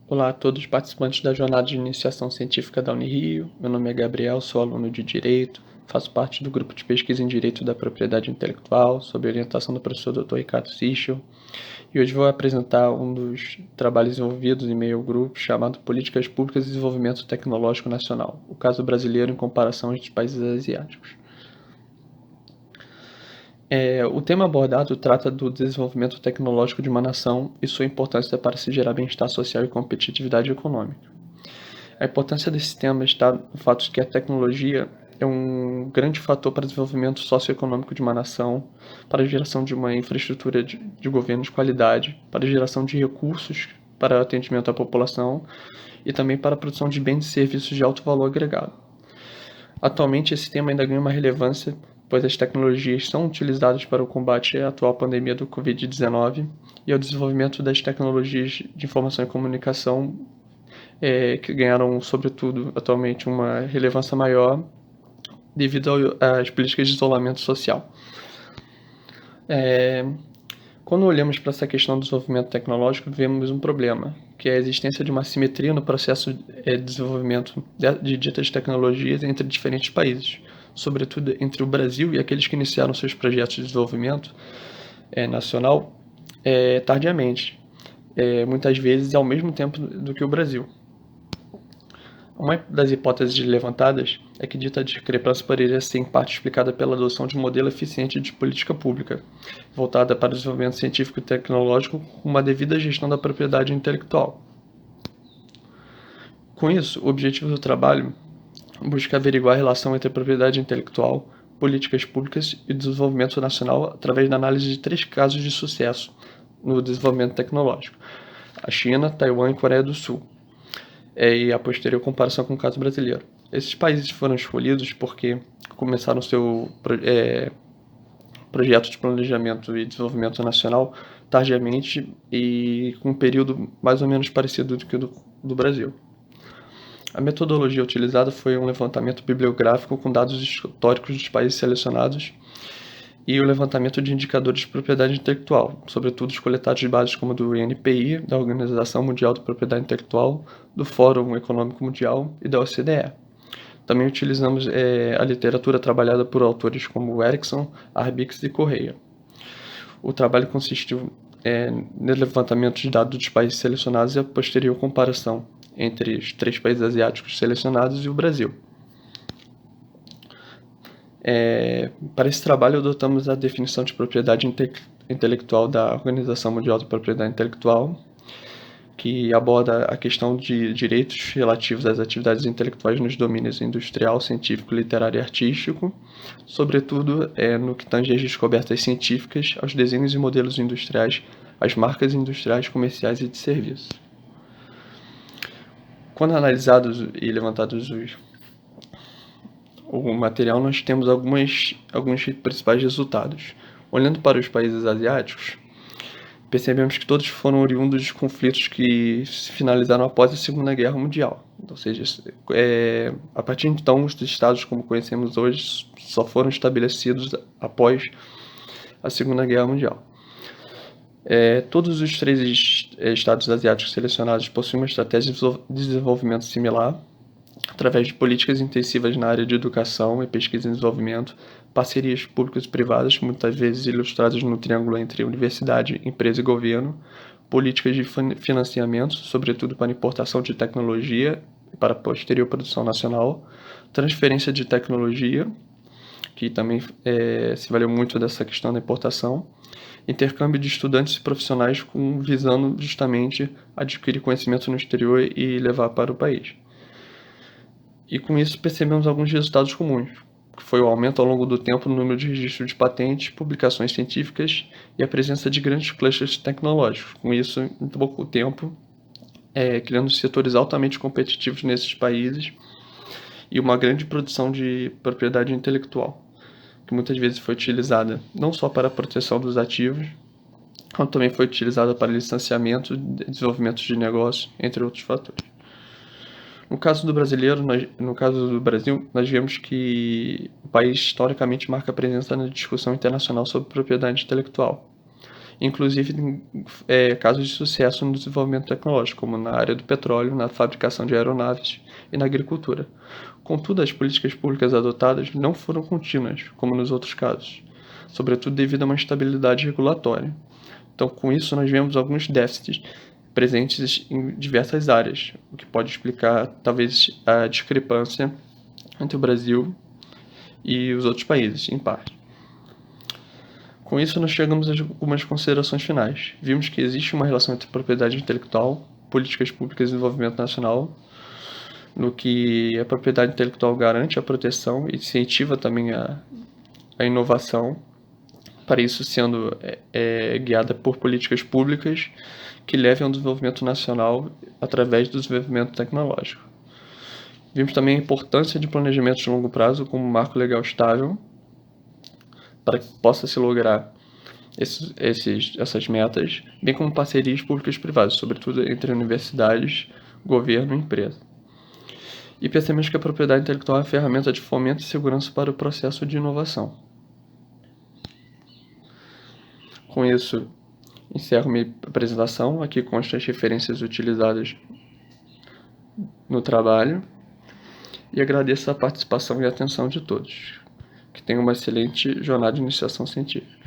Olá a todos os participantes da jornada de iniciação científica da Unirio. Meu nome é Gabriel, sou aluno de Direito, faço parte do grupo de pesquisa em Direito da Propriedade Intelectual, sob orientação do professor Dr. Ricardo Sichel, e hoje vou apresentar um dos trabalhos desenvolvidos em meio ao grupo chamado Políticas Públicas e Desenvolvimento Tecnológico Nacional, o caso brasileiro em comparação aos países asiáticos. O tema abordado trata do desenvolvimento tecnológico de uma nação e sua importância para se gerar bem-estar social e competitividade econômica. A importância desse tema está no fato de que a tecnologia é um grande fator para o desenvolvimento socioeconômico de uma nação, para a geração de uma infraestrutura de governo de qualidade, para a geração de recursos para atendimento à população e também para a produção de bens e serviços de alto valor agregado. Atualmente, esse tema ainda ganha uma relevância, pois as tecnologias são utilizadas para o combate à atual pandemia do Covid-19 e ao desenvolvimento das tecnologias de informação e comunicação, que ganharam, sobretudo, atualmente uma relevância maior devido às políticas de isolamento social. Quando olhamos para essa questão do desenvolvimento tecnológico, vemos um problema, que é a existência de uma assimetria no processo de desenvolvimento de ditas tecnologias entre diferentes países, sobretudo entre o Brasil e aqueles que iniciaram seus projetos de desenvolvimento nacional tardiamente, muitas vezes ao mesmo tempo do que o Brasil. Uma das hipóteses levantadas é que dita discrepância poderia ser em parte explicada pela adoção de um modelo eficiente de política pública, voltada para o desenvolvimento científico e tecnológico com uma devida gestão da propriedade intelectual. Com isso, o objetivo do trabalho busca averiguar a relação entre a propriedade intelectual, políticas públicas e desenvolvimento nacional através da análise de 3 casos de sucesso no desenvolvimento tecnológico: a China, Taiwan e Coreia do Sul, e a posterior comparação com o caso brasileiro. Esses países foram escolhidos porque começaram seu projeto de planejamento e desenvolvimento nacional tardiamente e com um período mais ou menos parecido do que o do Brasil. A metodologia utilizada foi um levantamento bibliográfico com dados históricos dos países selecionados e o levantamento de indicadores de propriedade intelectual, sobretudo os coletados de bases como do INPI, da Organização Mundial da Propriedade Intelectual, do Fórum Econômico Mundial e da OCDE. Também utilizamos a literatura trabalhada por autores como Erickson, Arbix e Correia. O trabalho consistiu no levantamento de dados dos países selecionados e a posterior comparação entre os 3 países asiáticos selecionados e o Brasil. Para esse trabalho, adotamos a definição de propriedade intelectual da Organização Mundial da Propriedade Intelectual, que aborda a questão de direitos relativos às atividades intelectuais nos domínios industrial, científico, literário e artístico, sobretudo no que tange às descobertas científicas, aos desenhos e modelos industriais, às marcas industriais, comerciais e de serviços. Quando analisados e levantados o material, nós temos alguns principais resultados. Olhando para os países asiáticos, percebemos que todos foram oriundos de conflitos que se finalizaram após a Segunda Guerra Mundial. Ou seja, a partir de então, os estados como conhecemos hoje só foram estabelecidos após a Segunda Guerra Mundial. Todos os 3 estados asiáticos selecionados possuem uma estratégia de desenvolvimento similar, através de políticas intensivas na área de educação e pesquisa e desenvolvimento, parcerias públicas e privadas, muitas vezes ilustradas no triângulo entre universidade, empresa e governo, políticas de financiamento, sobretudo para importação de tecnologia e para a posterior produção nacional, transferência de tecnologia, que também se valeu muito dessa questão da importação, intercâmbio de estudantes e profissionais visando justamente adquirir conhecimento no exterior e levar para o país. E com isso percebemos alguns resultados comuns, que foi o aumento ao longo do tempo no número de registros de patentes, publicações científicas e a presença de grandes clusters tecnológicos. Com isso, em pouco tempo, criando setores altamente competitivos nesses países e uma grande produção de propriedade intelectual, que muitas vezes foi utilizada não só para a proteção dos ativos, como também foi utilizada para licenciamento e desenvolvimento de negócios, entre outros fatores. No caso do Brasil, nós vemos que o país historicamente marca presença na discussão internacional sobre propriedade intelectual. inclusive casos de sucesso no desenvolvimento tecnológico, como na área do petróleo, na fabricação de aeronaves e na agricultura. Contudo, as políticas públicas adotadas não foram contínuas, como nos outros casos, sobretudo devido a uma instabilidade regulatória. Então, com isso, nós vemos alguns déficits presentes em diversas áreas, o que pode explicar, talvez, a discrepância entre o Brasil e os outros países, em parte. Com isso, nós chegamos a algumas considerações finais. Vimos que existe uma relação entre propriedade intelectual, políticas públicas e desenvolvimento nacional, no que a propriedade intelectual garante a proteção e incentiva também a inovação, para isso sendo guiada por políticas públicas que levem ao desenvolvimento nacional através do desenvolvimento tecnológico. Vimos também a importância de planejamento de longo prazo como um marco legal estável para que possa se lograr essas metas, bem como parcerias públicas e privadas, sobretudo entre universidades, governo e empresa. E pensamos que a propriedade intelectual é uma ferramenta de fomento e segurança para o processo de inovação. Com isso, encerro minha apresentação. Aqui constam as referências utilizadas no trabalho e agradeço a participação e a atenção de todos. Que tenham uma excelente jornada de iniciação científica.